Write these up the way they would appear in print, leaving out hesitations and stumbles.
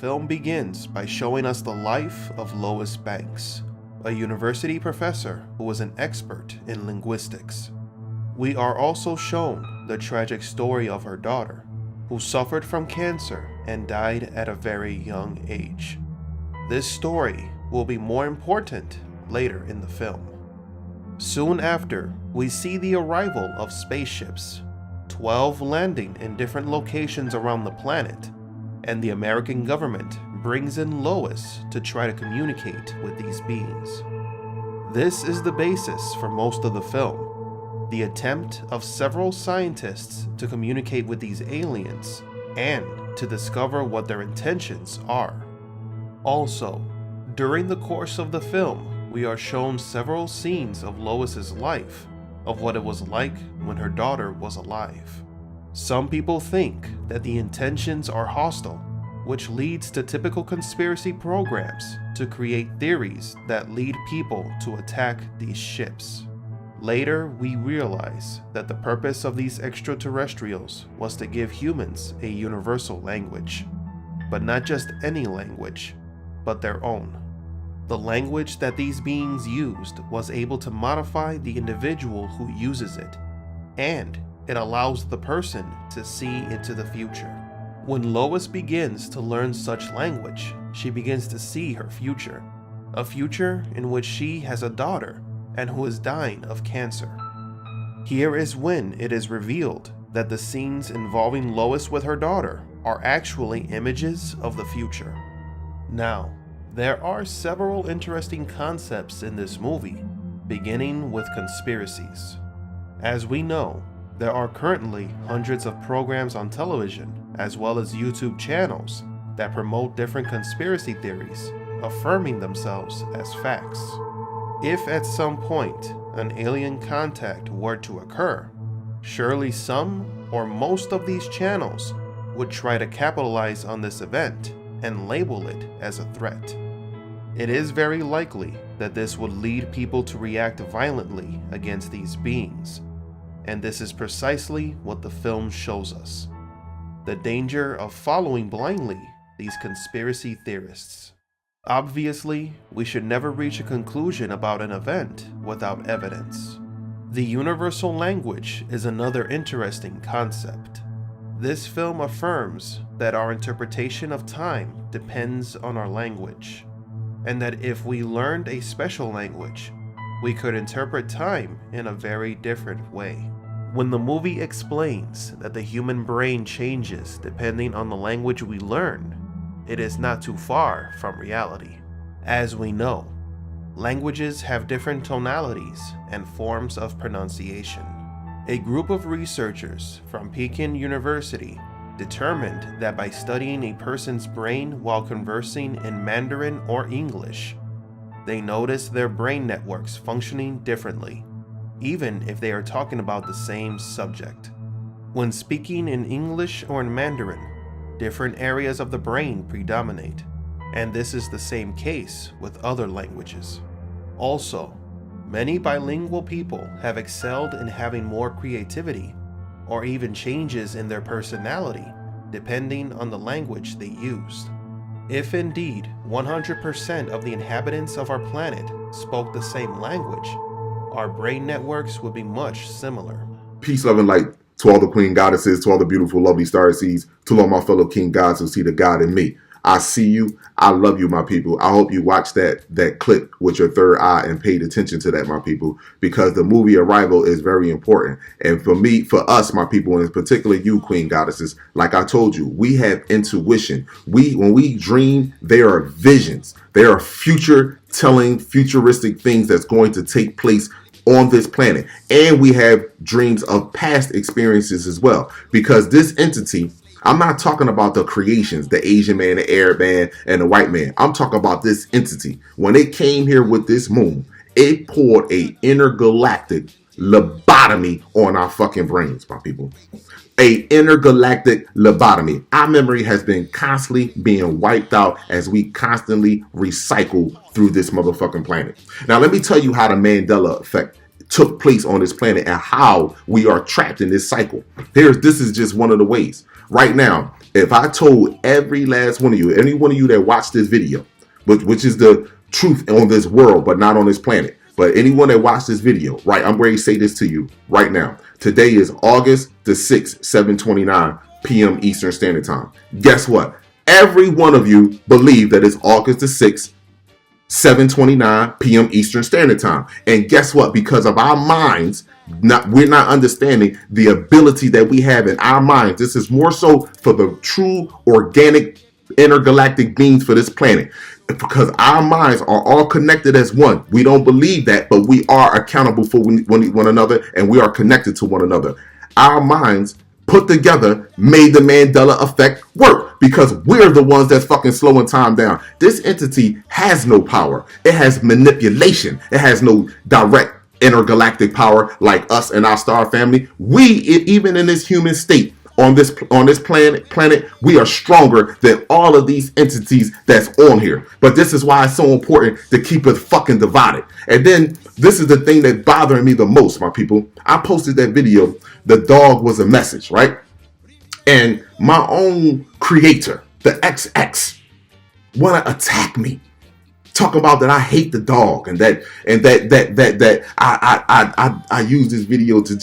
film begins by showing us the life of Lois Banks, a university professor who was an expert in linguistics. We are also shown the tragic story of her daughter, who suffered from cancer and died at a very young age. This story will be more important later in the film. Soon after, we see the arrival of spaceships, 12 landing in different locations around the planet, and the American government brings in Lois to try to communicate with these beings. This is the basis for most of the film, the attempt of several scientists to communicate with these aliens and to discover what their intentions are. Also, during the course of the film, we are shown several scenes of Lois's life, of what it was like when her daughter was alive. Some people think that the intentions are hostile, which leads to typical conspiracy programs to create theories that lead people to attack these ships. Later, we realize that the purpose of these extraterrestrials was to give humans a universal language, but not just any language, but their own. The language that these beings used was able to modify the individual who uses it, and it allows the person to see into the future. When Lois begins to learn such language, she begins to see her future, a future in which she has a daughter and who is dying of cancer. Here is when it is revealed that the scenes involving Lois with her daughter are actually images of the future. Now, there are several interesting concepts in this movie, beginning with conspiracies. As we know, there are currently hundreds of programs on television, as well as YouTube channels, that promote different conspiracy theories, affirming themselves as facts. If at some point an alien contact were to occur, surely some or most of these channels would try to capitalize on this event and label it as a threat. It is very likely that this would lead people to react violently against these beings, and this is precisely what the film shows us: the danger of following blindly these conspiracy theorists. Obviously, we should never reach a conclusion about an event without evidence. The universal language is another interesting concept. This film affirms that our interpretation of time depends on our language, and that if we learned a special language, we could interpret time in a very different way. When the movie explains that the human brain changes depending on the language we learn, it is not too far from reality. As we know, languages have different tonalities and forms of pronunciation. A group of researchers from Peking University determined that by studying a person's brain while conversing in Mandarin or English, they noticed their brain networks functioning differently, even if they are talking about the same subject. When speaking in English or in Mandarin, different areas of the brain predominate, and this is the same case with other languages. Also, many bilingual people have excelled in having more creativity or even changes in their personality depending on the language they used. If indeed 100% of the inhabitants of our planet spoke the same language, our brain networks would be much similar. Peace, love, and light to all the queen goddesses, to all the beautiful, lovely star seeds, to all my fellow king gods who see the God in me. I see you. I love you, my people. I hope you watched that clip with your third eye and paid attention to that, my people, because the movie Arrival is very important. And for us, my people, and particularly you, queen goddesses, like I told you, we have intuition. When we dream, there are visions. There are futuristic things that's going to take place on this planet. And we have dreams of past experiences as well, because this entity, I'm not talking about the creations, the Asian man, the Arab man, and the white man. I'm talking about this entity. When it came here with this moon, it poured a intergalactic lobotomy on our fucking brains, my people. A intergalactic lobotomy. Our memory has been constantly being wiped out as we constantly recycle through this motherfucking planet. Now, let me tell you how the Mandela effect took place on this planet and how we are trapped in this cycle. This is just one of the ways. Right now, if I told every last one of you, any one of you that watched this video, which is the truth on this world, but not on this planet, but anyone that watched this video, right, I'm ready to say this to you right now. Today is August the 6th, 7:29 p.m. Eastern Standard Time. Guess what? Every one of you believe that it's August the 6th, 7:29 p.m. Eastern Standard Time. And guess what? Because of our minds, we're not understanding the ability that we have in our minds. This is more so for the true organic intergalactic beings for this planet, because our minds are all connected as one. We don't believe that, but we are accountable for one another, and we are connected to one another. Our minds put together made the Mandela effect work, because we're the ones that's fucking slowing time down. This entity has no power. It has manipulation. It has no direct intergalactic power like us and our star family. Even in this human state, on this planet, we are stronger than all of these entities that's on here. But this is why it's so important to keep it fucking divided. And then this is the thing that bothering me the most, my people. I posted that video, the dog was a message, right? And my own creator, the XX, wanna attack me, talking about that I hate the dog, and that I use this video to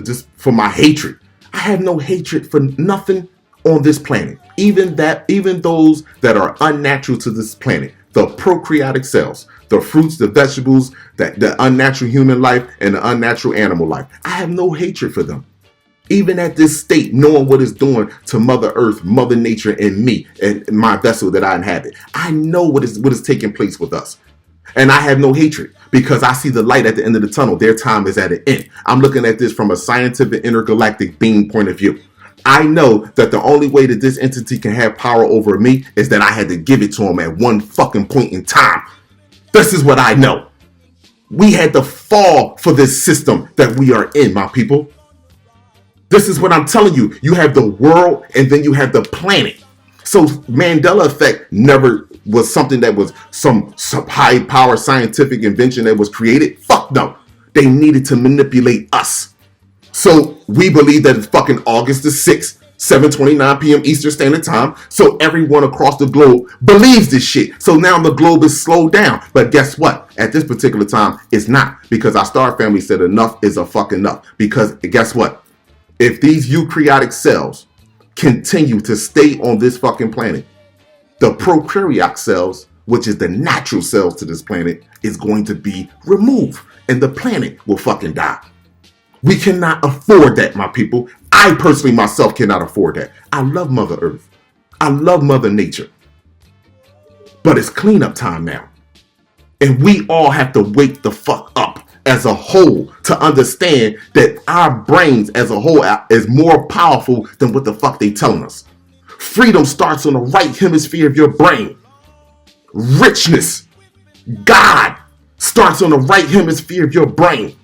just for my hatred. I have no hatred for nothing on this planet. Even those that are unnatural to this planet, the prokaryotic cells, the fruits, the vegetables, the unnatural human life and the unnatural animal life. I have no hatred for them. Even at this state, knowing what it's doing to Mother Earth, Mother Nature, and me, and my vessel that I inhabit. I know what is taking place with us. And I have no hatred, because I see the light at the end of the tunnel. Their time is at an end. I'm looking at this from a scientific intergalactic being point of view. I know that the only way that this entity can have power over me is that I had to give it to him at one fucking point in time. This is what I know. We had to fall for this system that we are in, my people. This is what I'm telling you. You have the world and then you have the planet. So Mandela effect never was something that was some high power scientific invention that was created. Fuck no. They needed to manipulate us. So we believe that it's fucking August the 6th, 7:29 p.m. Eastern Standard Time. So everyone across the globe believes this shit. So now the globe is slowed down. But guess what? At this particular time, it's not. Because our star family said enough is a fucking enough. Because guess what? If these eukaryotic cells continue to stay on this fucking planet, the prokaryotic cells, which is the natural cells to this planet, is going to be removed. And the planet will fucking die. We cannot afford that, my people. I personally myself cannot afford that. I love Mother Earth. I love Mother Nature. But it's cleanup time now. And we all have to wake the fuck up as a whole to understand that our brains as a whole is more powerful than what the fuck they telling us. Freedom starts on the right hemisphere of your brain. Richness, God, starts on the right hemisphere of your brain.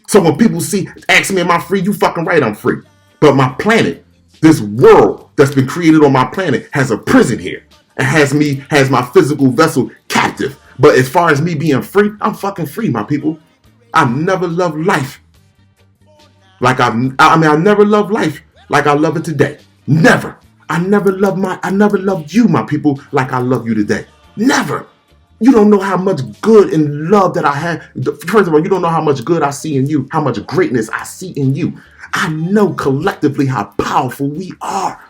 So when people ask me, am I free? You fucking right, I'm free. But my planet, this world that's been created on my planet, has a prison here. It has my physical vessel captive. But as far as me being free, I'm fucking free, my people. I never loved life I never loved life like I love it today. Never. I never loved you, my people, like I love you today. Never. You don't know how much good and love that I have. First of all, you don't know how much good I see in you, how much greatness I see in you. I know collectively how powerful we are.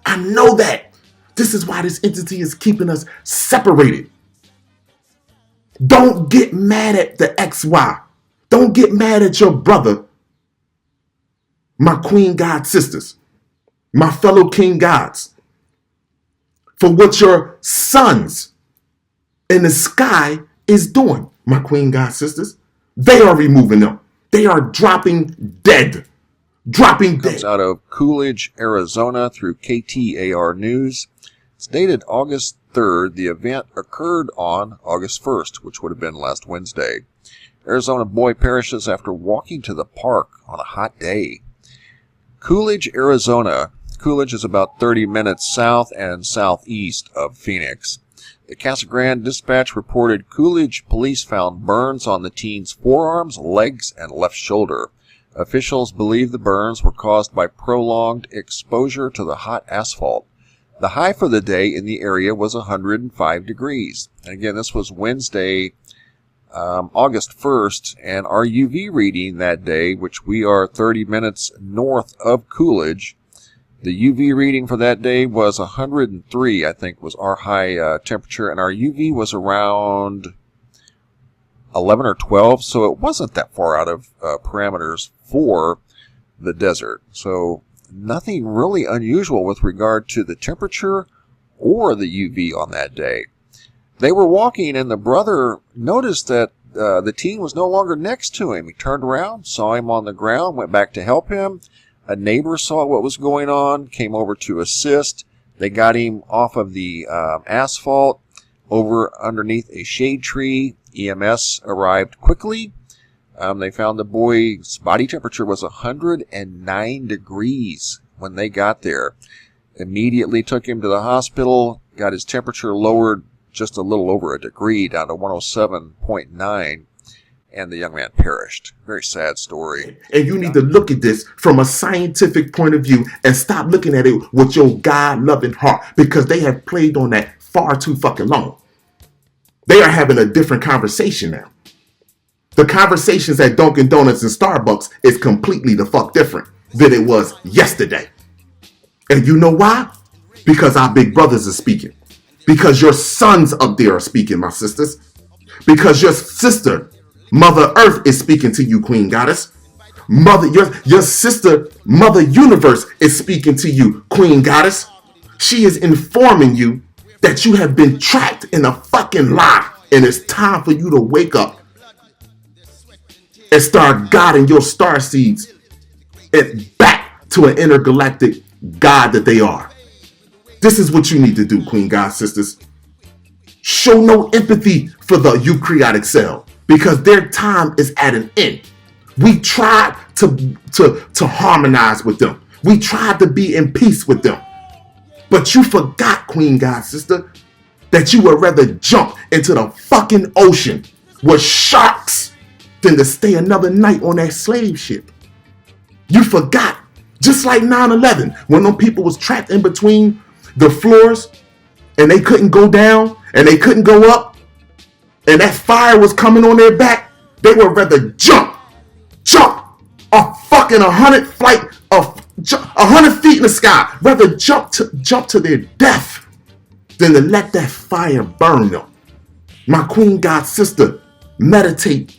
I know that. This is why this entity is keeping us separated. Don't get mad at the XY. Don't get mad at your brother, my queen god sisters, my fellow king gods, for what your sons in the sky is doing, my queen god sisters. They are removing them. They are dropping dead. Comes out of Coolidge, Arizona through KTAR News. It's dated August 3rd. The event occurred on August 1st, which would have been last Wednesday. Arizona boy perishes after walking to the park on a hot day. Coolidge, Arizona. Coolidge is about 30 minutes south and southeast of Phoenix. The Casa Grande Dispatch reported Coolidge police found burns on the teen's forearms, legs, and left shoulder. Officials believe the burns were caused by prolonged exposure to the hot asphalt. The high for the day in the area was 105 degrees. And again, this was Wednesday, August 1st, and our UV reading that day, which we are 30 minutes north of Coolidge, the UV reading for that day was 103, I think, was our high temperature, and our UV was around 11 or 12, so it wasn't that far out of parameters for the desert. So nothing really unusual with regard to the temperature or the UV on that day. They were walking, and the brother noticed that the teen was no longer next to him. He turned around, saw him on the ground, went back to help him. A neighbor saw what was going on, came over to assist. They got him off of the asphalt over underneath a shade tree. EMS arrived quickly. They found the boy's body temperature was 109 degrees when they got there. Immediately took him to the hospital, got his temperature lowered just a little over a degree, down to 107.9. And the young man perished. Very sad story. And you need to look at this from a scientific point of view and stop looking at it with your God-loving heart, because they have played on that far too fucking long. They are having a different conversation now. The conversations at Dunkin' Donuts and Starbucks is completely the fuck different than it was yesterday. And you know why? Because our big brothers are speaking. Because your sons up there are speaking, my sisters. Because your sister, Mother Earth, is speaking to you, Queen Goddess. Your sister, Mother Universe, is speaking to you, Queen Goddess. She is informing you that you have been trapped in a fucking lie, and it's time for you to wake up and start guiding your star seeds and back to an intergalactic God that they are. This is what you need to do, Queen God sisters. Show no empathy for the eukaryotic cell, because their time is at an end. We tried to harmonize with them. We tried to be in peace with them. But you forgot, Queen God sister, that you would rather jump into the fucking ocean with sharks than to stay another night on that slave ship. You forgot. Just like 9/11, when them people was trapped in between the floors and they couldn't go down and they couldn't go up, and that fire was coming on their back, they would rather jump a fucking 100 feet in the sky, rather jump to their death than to let that fire burn them. My Queen God sister, meditate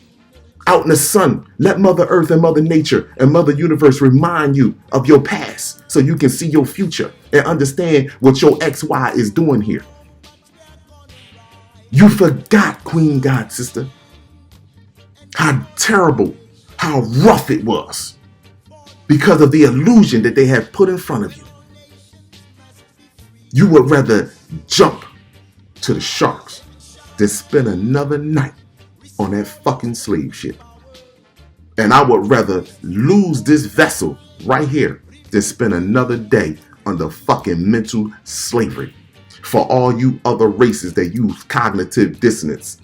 out in the sun. Let Mother Earth and Mother Nature and Mother Universe remind you of your past so you can see your future and understand what your XY is doing here. You forgot, Queen God sister, how terrible, how rough it was because of the illusion that they have put in front of you. You would rather jump to the sharks than spend another night on that fucking slave ship. And I would rather lose this vessel right here than spend another day under fucking mental slavery. For all you other races that use cognitive dissonance,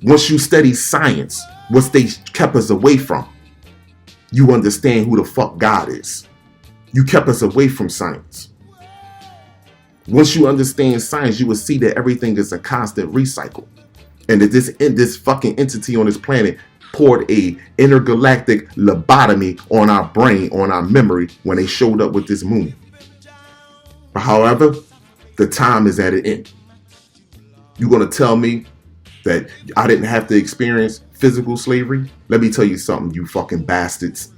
once you study science, what they kept us away from, you understand who the fuck God is. You kept us away from science. Once you understand science, you will see that everything is a constant recycle, and that this fucking entity on this planet poured a intergalactic lobotomy on our brain, on our memory, when they showed up with this moon. However, the time is at an end. You gonna tell me that I didn't have to experience physical slavery? Let me tell you something, you fucking bastards.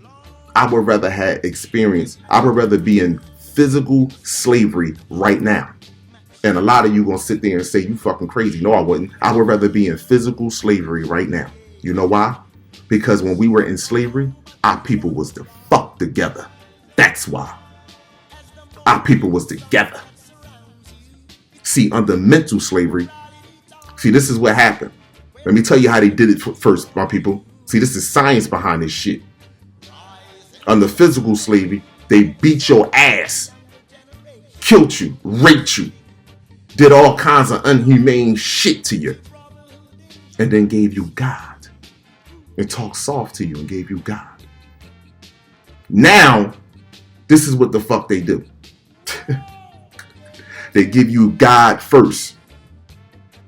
I would rather have experience. I would rather be in physical slavery right now. And a lot of you gonna sit there and say, you fucking crazy. No, I wouldn't. I would rather be in physical slavery right now. You know why? Because when we were in slavery, our people was the fuck together. That's why. Our people was together. See, under mental slavery, see, this is what happened. Let me tell you how they did it first, my people. See, this is science behind this shit. Under physical slavery, they beat your ass, killed you, raped you, did all kinds of inhumane shit to you, and then gave you God, and talked soft to you and gave you God. Now, this is what the fuck they do. They give you God first.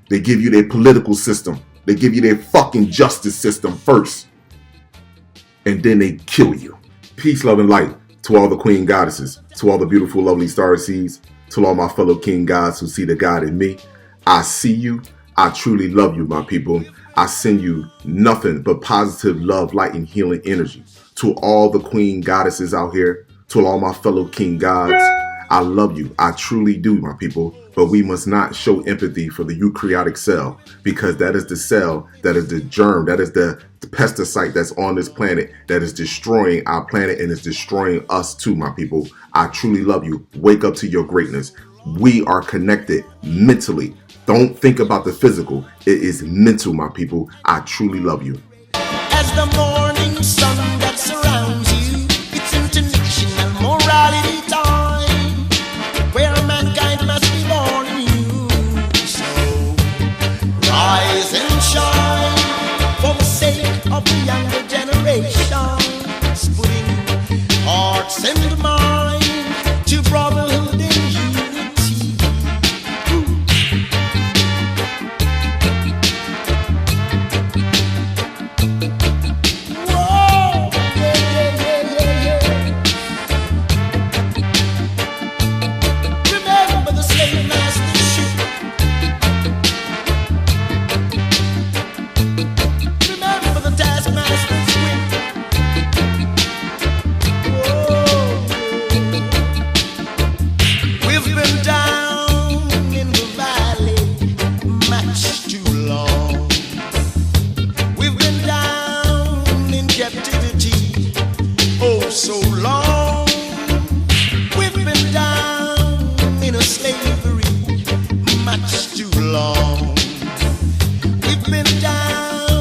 They give you their political system. They give you their fucking justice system first. And then they kill you. Peace, love, and light to all the queen goddesses, to all the beautiful, lovely starseeds, to all my fellow king gods who see the God in me. I see you. I truly love you, my people. I send you nothing but positive love, light, and healing energy. To all the queen goddesses out here, to all my fellow king gods, I love you. I truly do, my people. But we must not show empathy for the eukaryotic cell, because that is the cell, that is the germ, that is the pesticide that's on this planet that is destroying our planet and is destroying us too, my people. I truly love you. Wake up to your greatness. We are connected mentally. Don't think about the physical. It is mental, my people. I truly love you. As the morning sun that surrounds you, it's international morality time, where mankind must be born anew. So rise and shine for the sake of the younger generation, putting hearts and mind to brotherhood and unity. Whoa, yeah. Remember the slave master's ship. Remember the taskmaster's whip. Whoa, we've been down in the valley much too long. We've been down in captivity oh so long. We've been down in a slavery much too long. We've been down